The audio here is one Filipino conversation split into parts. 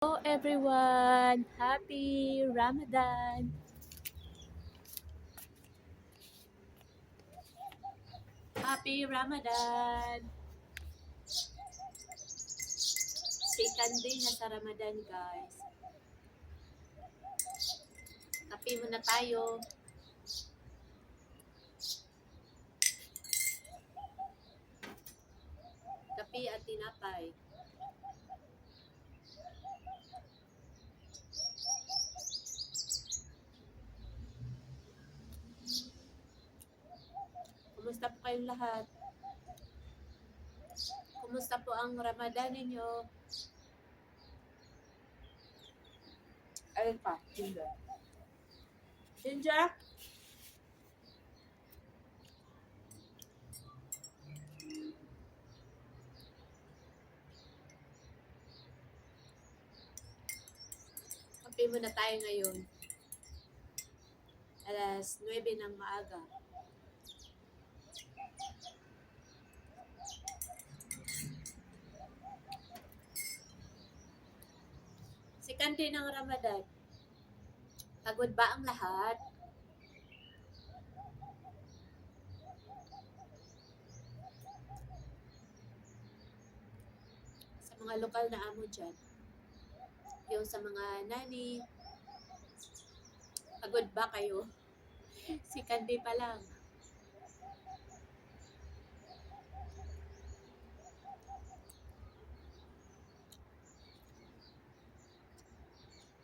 Hello everyone! Happy Ramadan! Happy Ramadan! Second day na sa Ramadan, guys. Kape muna tayo. Kape at tinapay. Kumusta po kayong lahat? Kumusta po ang Ramadan ninyo? Ayun pa, Ginger. Ginger? Kape muna tayo ngayon. Alas 9 ng maaga. Second day ng Ramadan. Pagod ba ang lahat? Sa mga lokal na amo dyan. Yung sa mga nani, pagod ba kayo? Second day pa lang.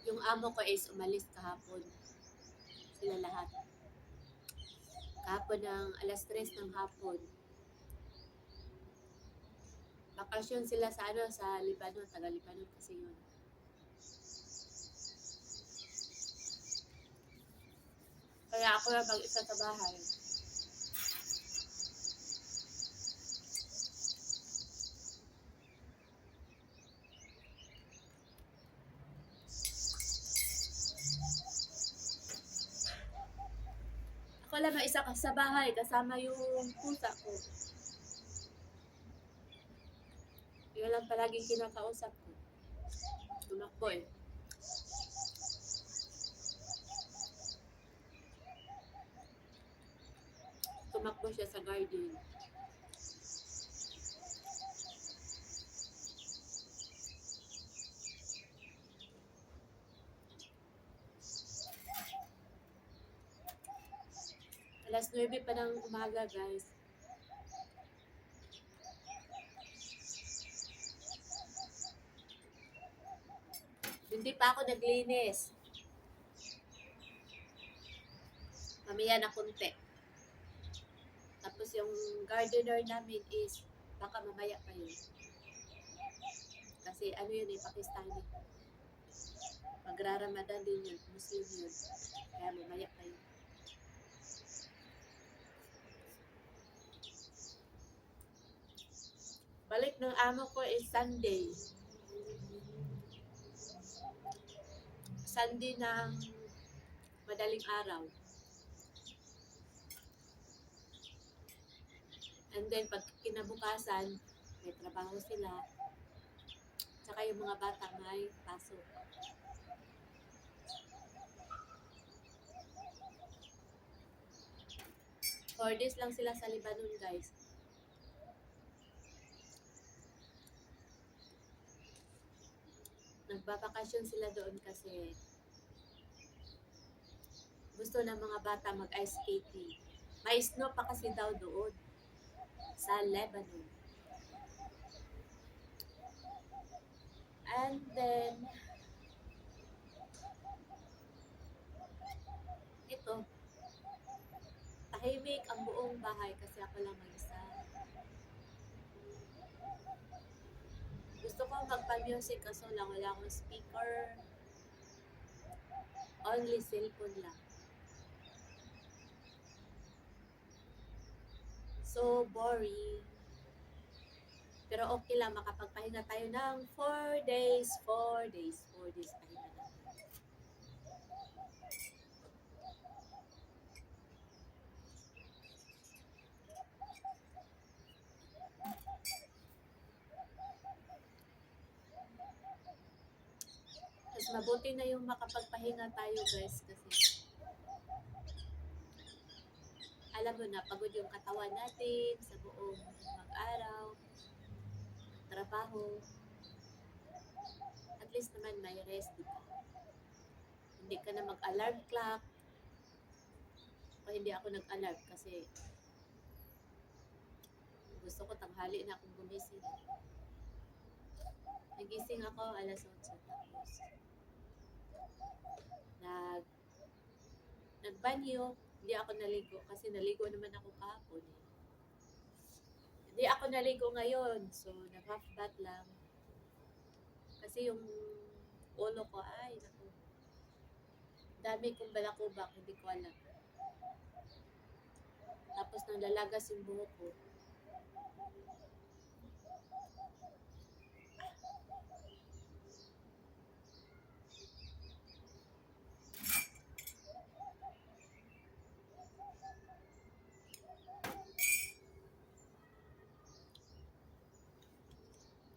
Yung amo ko is umalis kahapon. Sila lahat. Kahapon ng alas 3 ng hapon. Bakasyon sila sa sa Lebanon, taga Lebanon kasi yun. Kaya ako lang mag-isa sa bahay. Ako lang mag-isa sa bahay kasama yung pusa ko. Yun lang palaging kinakausap ko. Tumakbo eh. Tumakbo siya sa garden. Alas 9 pa ng umaga, guys. Hindi pa ako naglinis. Mamaya na konti. Tapos yung gardener namin is baka mamaya pa yun. Kasi ano yun eh, Pakistani. Magra-Ramadan din yun, Muslim yun. Kaya mamaya pa yun. Balik ng amo ko is Sunday. Sunday ng madaling araw. And then pag kinabukasan, may trabaho sila. Tsaka yung mga bata may pasok. For days lang sila sa Lebanon, guys. Nagbabakasyon sila doon kasi gusto ng mga bata mag-ice skating. May snow pa kasi daw doon sa Lebanon. And then, ito, tahimik ang buong bahay kasi ako lang mag-isa. Gusto ko magpa-music kaso lang wala akong speaker. Only cellphone lang. So boring. Pero okay lang, makapagpahinga tayo ng 4 days. 4 days pahinga na. Mas mabuti na yung makapagpahinga tayo guys kasi alam mo na pagod yung katawan natin sa buong mag-araw, trabaho. At least naman may rest, diba? Hindi ka na mag-alarm clock. O hindi ako nag-alarm kasi gusto ko tanghali na akong gumising. Nagising ako alas 8 tapos nagbanyo. Hindi ako naligo kasi naligo naman ako kahapon. Hindi ako naligo ngayon. So, nag-half bath lang. Kasi yung ulo ko ay naku. Dami kong balakubak, hindi ko alam. Tapos nalalagas yung buhok ko.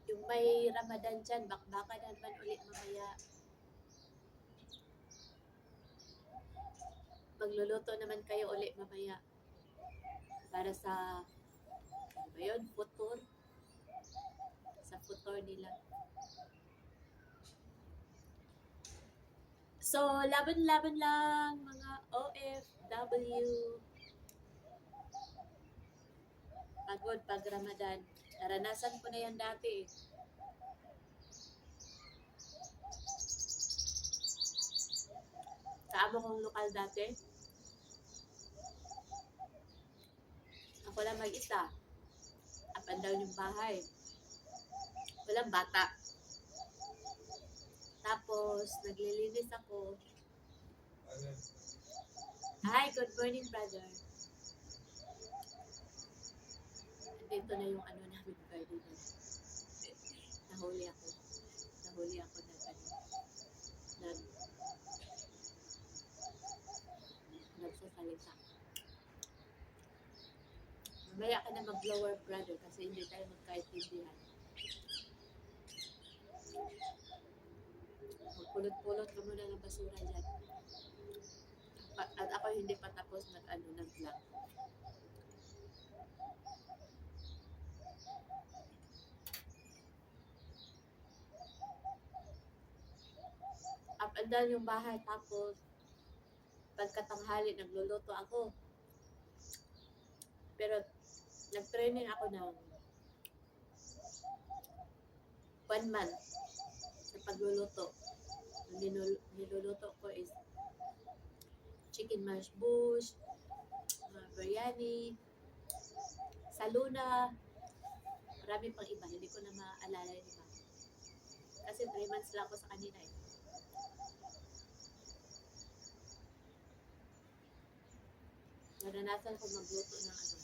Yung may Ramadan dyan, bakbaka na naman ulit mamaya. Magluluto naman kayo ulit mamaya. Para sa, ano ba yun? Futur. Sa futur nila. So, laban-laban lang mga OFW. Pagod pag Ramadan. Naranasan ko na yan dati. Sa amo kong lokal dati, ako lang mag-isa. Up and down yung bahay. Walang bata. Tapos, naglilinis ako. Hi, good morning, brother. Dito na yung ano namin garden. Nahuli ako nagsasalita. Mamaya ka na mag-blower, brother, kasi hindi tayo magkaintindihan. Magpulot-pulot ka muna ng basura dyan. At ako hindi pa tapos nag-vlog. Up and down yung bahay, tapos pagkatanghali nagluluto ako. Pero nag-training ako ng 1 month sa pagluluto. Niluluto ko is chicken mash bush, biryani, saluna, marami pang iba. Hindi ko na maalala yung iba. Kasi 3 months lang ako sa kanina eh. Naranasan ko magluto ng ano.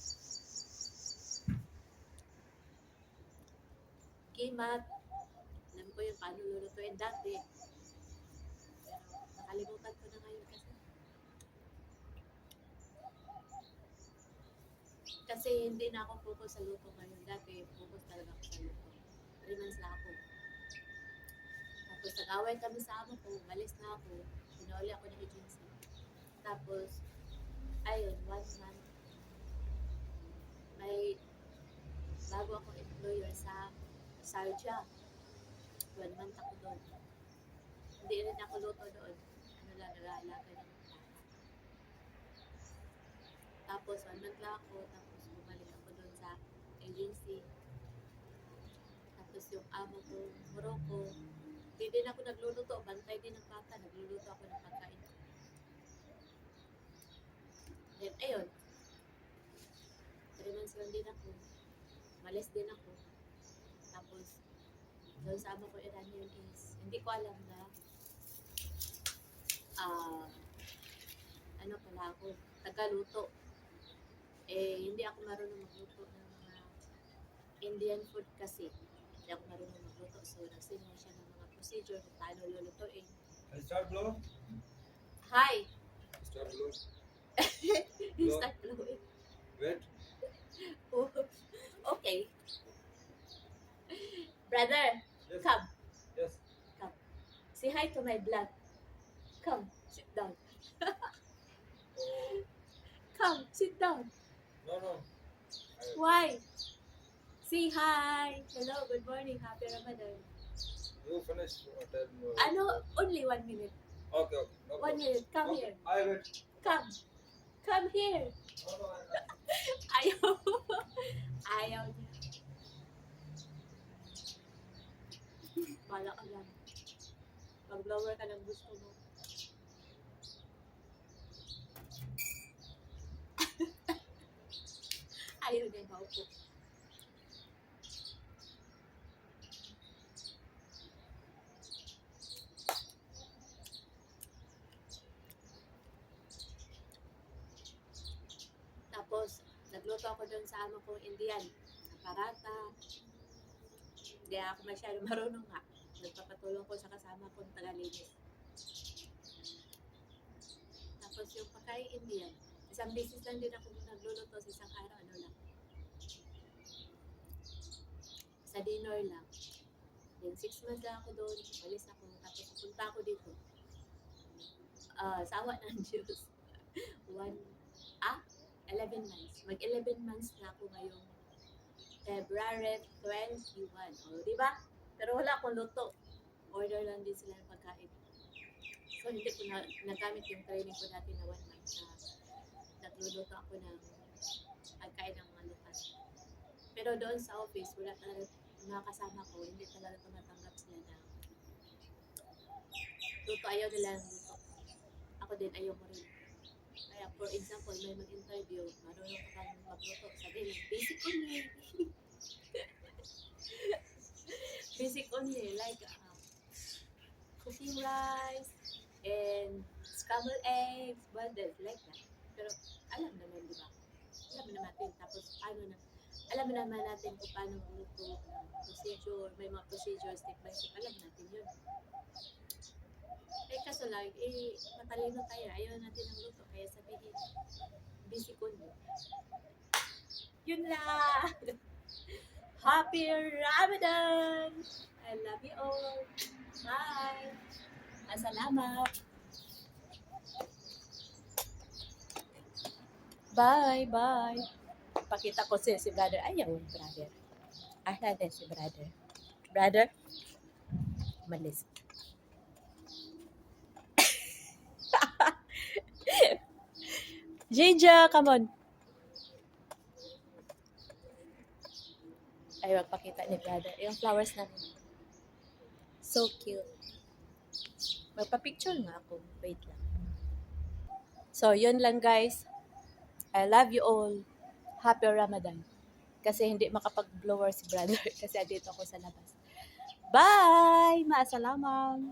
Kimat. Alam ko yung paano lulutuin dati. Pero nakalimutan ko na ngayon kasi. Kasi hindi na ako focus sa luto ngayon. Dati focus talaga ako sa luto. 3 months lang ako. Tapos nag-away kami sa amo ko. Malis na ako. Pinauli ako ng agency. Tapos, ayun, 1 month. May bago akong employer sa Sarja. 1 month ako doon. Hindi rin ako luto doon. Ano lang, nag-aalaga ng bata. Tapos 1 month lang ako. Tapos bumalik ako doon sa agency. Tapos yung amo ko, Morocco. Hindi din ako nagluluto. Bantay din ng bata. Nagluluto ako ng pagkain. Then, ayun. 3 months lang din ako. Malis din ako. Tapos, doon sa amo ko Iranian is, hindi ko alam na ano pala ako, tagaluto. Eh, hindi ako marunong magluto ng mga Indian food kasi. Hindi ako marunong magluto. So, nagsinay siya ng mga procedure kung paano lulutuin. Start blow. Hi! Start blow. Start blowing. Wait. Oh, okay. Brother, Yes. come. Yes. Come. Say hi to my vlog. Come, sit down. Oh, Come, sit down. no. Why? Say hi. Hello, good morning. Happy Ramadan. You finish then. Ano, only 1 minute. Okay. No 1 problem. minute. Come Okay, here. I wait. Come. Come here. No. Ayaw. Ayaw niya. Bala ka lang. Mag-blower ka ng gusto mo. Ayaw niya maupo. Tapos, nagluto ako doon sa amo kong Indian. Sa parata. Hindi ako masyado marunong nga. Nagpapatulong ko sa kasama kong tagalinis. Tapos yung pagkain Indian, isang beses lang din ako nagluluto sa isang araw, ano lang. Sa dinner lang. Then 6 months lang ako doon, walis ako, tapos pupunta ako dito. Sawa ng Diyos. 11 months. Mag-11 months na ako ngayong February 21. O, di ba? Pero wala akong luto. Order lang din sila ng pagkain. So, hindi ko nagamit yung training ko dati na 1 month na nagluluto ako ng pagkain ng mga lokal. Pero doon sa office, wala talaga mga kasama ko, hindi talaga tumatanggap sila na luto. Ayaw nila ng luto. Ako din, ayaw mo rin. Kaya, for example, may mag-interview, marunong ka bang magluto? Sabi lang, basic only. Basic only, like cooking rice and scrambled eggs, boiled like that. Pero alam naman, di ba? Alam naman natin. Tapos alam naman natin kung paano magluto, procedure, may mga procedure, step by step. Alam natin yun. Kaso lang, matalino tayo. Ayaw natin ng luto. Kaya sabihin, basic only. Yun lang! Happy Ramadan! I love you all. Bye! Salamat! Bye! Pakita ko si brother. Ayaw, brother. Ahlan si brother. Brother? Malis. Jinja, come on. Ay, magpakita ni brother. Yung flowers namin. So cute. Magpa-picture nga ako. Wait lang. So, yun lang guys. I love you all. Happy Ramadan. Kasi hindi makapag-blower si brother. Kasi dito ako sa labas. Bye! Maasalamang.